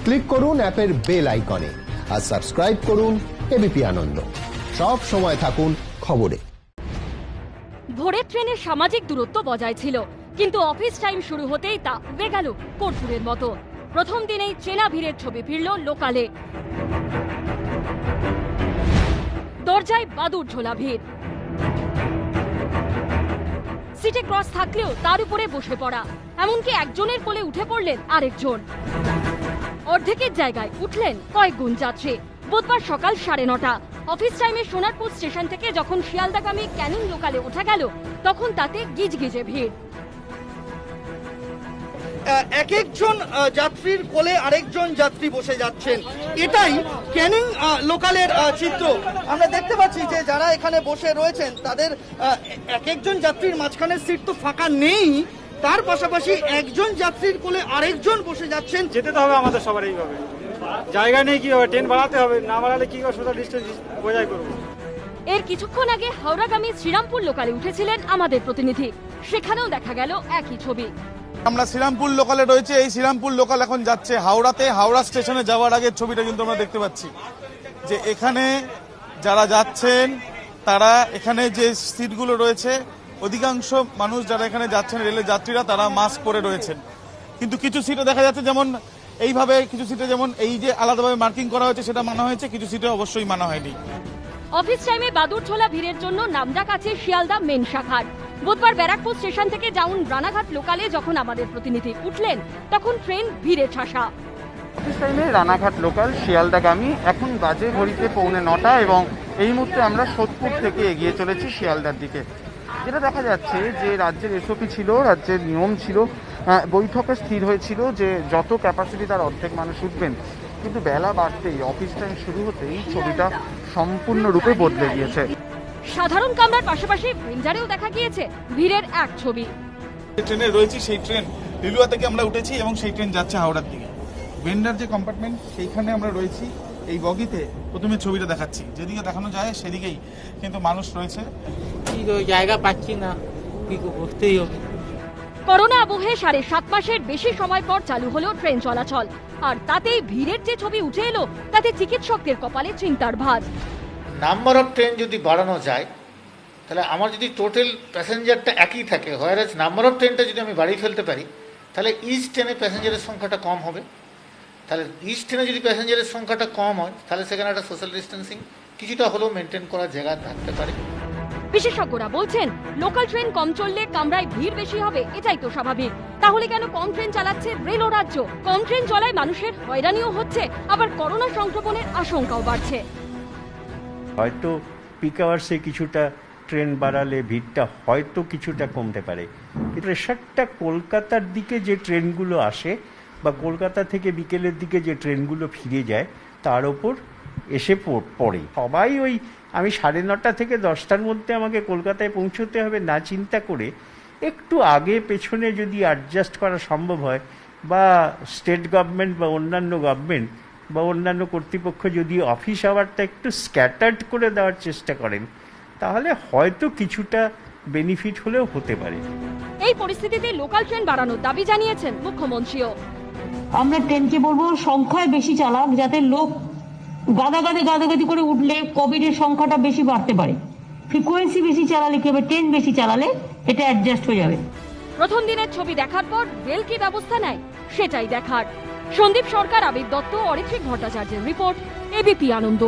Click করুন অ্যাপের bell আইকনে আর সাবস্ক্রাইব করুন এবিপি আনন্দ। সব সময় থাকুন খবরে। ভোরের ট্রেনে সামাজিক দূরত্ব বজায় ছিল, কিন্তু অফিস টাইম শুরু হতেই তা উবে গেল কর্পূরের মতো। প্রথম দিনেই চেনা ভিড়ের ছবি ফিরল লোকালে। দরজায় বাদুড় ঝোলা ভিড়, সিটে ক্রস থাকলেও তার উপরে বসে পড়া, এমনকি একজনের কোলে উঠে পড়লেন আরেকজন। অর্ধেকের জায়গায় উঠলেন কয়েক গুণ যাত্রী। বুধবার সকাল 9:30 অফিস টাইমে সোনারপুর স্টেশন থেকে যখন শিয়ালদাগামী ক্যানিং লোকালে ওঠা গেল, তখন তাতে গিজগিজে ভিড়। এক একজন যাত্রীর কোলে আরেকজন যাত্রী বসে যাচ্ছেন, এটাই ক্যানিং লোকালের চিত্র। আমরা দেখতে পাচ্ছি যে যারা এখানে বসে রয়েছেন তাদের এক একজন যাত্রীর মাঝখানের সিট তো ফাঁকা নেই, তার পাশাপাশি একজন যাত্রীর কোলে আরেকজন বসে যাচ্ছেন। যেতে তো হবে আমাদের সবার এইভাবে, জায়গা নেই, কি হবে ট্রেন বাড়াতে হবে, না বাড়ালে কি সোশ্যাল ডিস্টেন্স বজায় করবো। এর কিছুক্ষণ আগে হাওড়াগামী শ্রীরামপুর লোকালে উঠেছিলেন আমাদের প্রতিনিধি, সেখানেও দেখা গেল একই ছবি। আমরা শ্রীরামপুর লোকালে রয়েছে, এই শ্রীরামপুর লোকাল এখন যাচ্ছে হাওড়াতে। হাওড়া স্টেশনে যাওয়ার আগের ছবিটা কিন্তু আমরা দেখতে পাচ্ছি যে এখানে যারা যাচ্ছেন তারা এখানে যে সিটগুলো রয়েছে, অধিকাংশ মানুষ যারা এখানে যাচ্ছেন রেলের যাত্রীরা, তারা মাস্ক পরে রয়েছেন। কিন্তু কিছু সিটে দেখা যাচ্ছে যেমন এইভাবে, কিছু সিটে যেমন এই যে আলাদাভাবে মার্কিং করা হয়েছে সেটা মানা হয়েছে, কিছু সিটে অবশ্যই মানা হয়নি। অফিস টাইমে বাদুড় ছোলা ভিড়ের জন্য নামডাক আছে শিয়ালদা মেন শাখার। বুধবার ব্যারাকপুর স্টেশন থেকে যাউন রানাঘাট লোকালে যখন আমাদের প্রতিনিধি উঠলেন, তখন ট্রেন ভিড়ে ঠাসা। অফিস টাইমে রানাঘাট লোকাল শিয়ালদাগামী, এখন বাজে ঘড়িতে 9:45 এবং এই মুহূর্তে আমরা সোদপুর থেকে এগিয়ে চলেছি শিয়ালদার দিকে। যেটা দেখা যাচ্ছে যে রাজ্যের এসওপি ছিল, রাজ্যের নিয়ম ছিল, বৈঠকে স্থির হয়েছিল যে যত ক্যাপাসিটি তার অর্ধেক মানুষ উঠবেন, কিন্তু বেলা বাড়তেই অফিস টাইম শুরু হতেই ছবিটা সম্পূর্ণরূপে বদলে গিয়েছে। সাধারণ কামরার পাশাপাশি ভেঞ্জারেও দেখা গিয়েছে ভিড়ের এক ছবি। ট্রেনে রয়েছি, সেই ট্রেন লিলুয়া থেকে আমরা উঠেছি এবং সেই ট্রেন যাচ্ছে হাওড়ার দিকে। ভেন্ডার যে কম্পার্টমেন্ট সেইখানে আমরা রয়েছি, এই বগিতে প্রথমে ছবিটা দেখাচ্ছি, যেদিকে দেখানো যায় সেদিকেই কিন্তু মানুষ রয়েছে। জায়গা পাচ্ছি না, কি করতেই হবে। করোনা আবহে 7.5 মাসের বেশি সময় পর চালু হলো ট্রেন চলাচল, আর তাতেই ভিড়ের যে ছবি উঠে এলো, তাতে চিকিৎসকদের কপালে চিন্তার ভাঁজ। নাম্বার অফ ট্রেন যদি বাড়ানো যায়, তাহলে আমার যদি টোটাল প্যাসেঞ্জারটা একই থাকে, হোয়ারাজ নাম্বার অফ ট্রেনটা যদি আমি বাড়িয়ে ফেলতে পারি, তাহলে ইচ ট্রেনে প্যাসেঞ্জারের সংখ্যাটা কম হবে। তাহলে ইচ ট্রেনে যদি প্যাসেঞ্জারের সংখ্যাটা কম হয়, তাহলে সেখানে একটা সোশ্যাল ডিস্টেন্সিং কিছুটা হলেও মেনটেন করার জায়গা থাকতে পারে। বিশেষজ্ঞরা বলছেন, লোকাল ট্রেন কম চললে কামরায় ভিড় বেশি হবে, এটাই তো স্বাভাবিক। তাহলে কেন কম ট্রেন চালাচ্ছে রেল ও রাজ্য? কম ট্রেন চলায় মানুষের হয়রানিও হচ্ছে, আবার করোনা সংক্রমণের আশঙ্কাও বাড়ছে। হয়তো পিক আওয়ার্সে কিছুটা ট্রেন বাড়ালে ভিড়টা হয়তো কিছুটা কমতে পারে, কিন্তু প্রেশারটা কলকাতার দিকে যে ট্রেনগুলো আসে বা কলকাতা থেকে বিকেলের দিকে যে ট্রেনগুলো ফিরে যায় তার ওপর এসে পড়ে। সবাই ওই আমি 9:30 থেকে 10টার মধ্যে আমাকে কলকাতায় পৌঁছতে হবে না চিন্তা করে একটু আগে পেছনে যদি অ্যাডজাস্ট করা সম্ভব হয়, বা স্টেট গভর্নমেন্ট বা অন্যান্য গভর্নমেন্ট বা অন্যান্য কর্তৃপক্ষ যদি অফিস আওয়ারটা একটু স্ক্যাটার্ড করে দেওয়ার চেষ্টা করেন, তাহলে হয়তো কিছুটা বেনিফিট হলেও হতে পারে। এই পরিস্থিতিতে লোকাল ট্রেন বাড়ানোর দাবি জানিয়েছেন মুখ্যমন্ত্রীও। আমরা ট্রেনকে বলবো সংখ্যায় বেশি চালাক, যাতে লোক গাদাগাদি করে উঠলে কোভিড এর সংখ্যাটা বেশি বাড়তে পারে। ফ্রিকোয়েন্সি বেশি চালালে কি হবে, ট্রেন বেশি চালালে এটা অ্যাডজাস্ট হয়ে যাবে। প্রথম দিনের ছবি দেখার পর রেল কি ব্যবস্থা নেয় সেটাই দেখার। সন্দীপ সরকার, আবির দত্ত, অরিত্রিক ভট্টাচার্যের রিপোর্ট, এবিপি আনন্দ।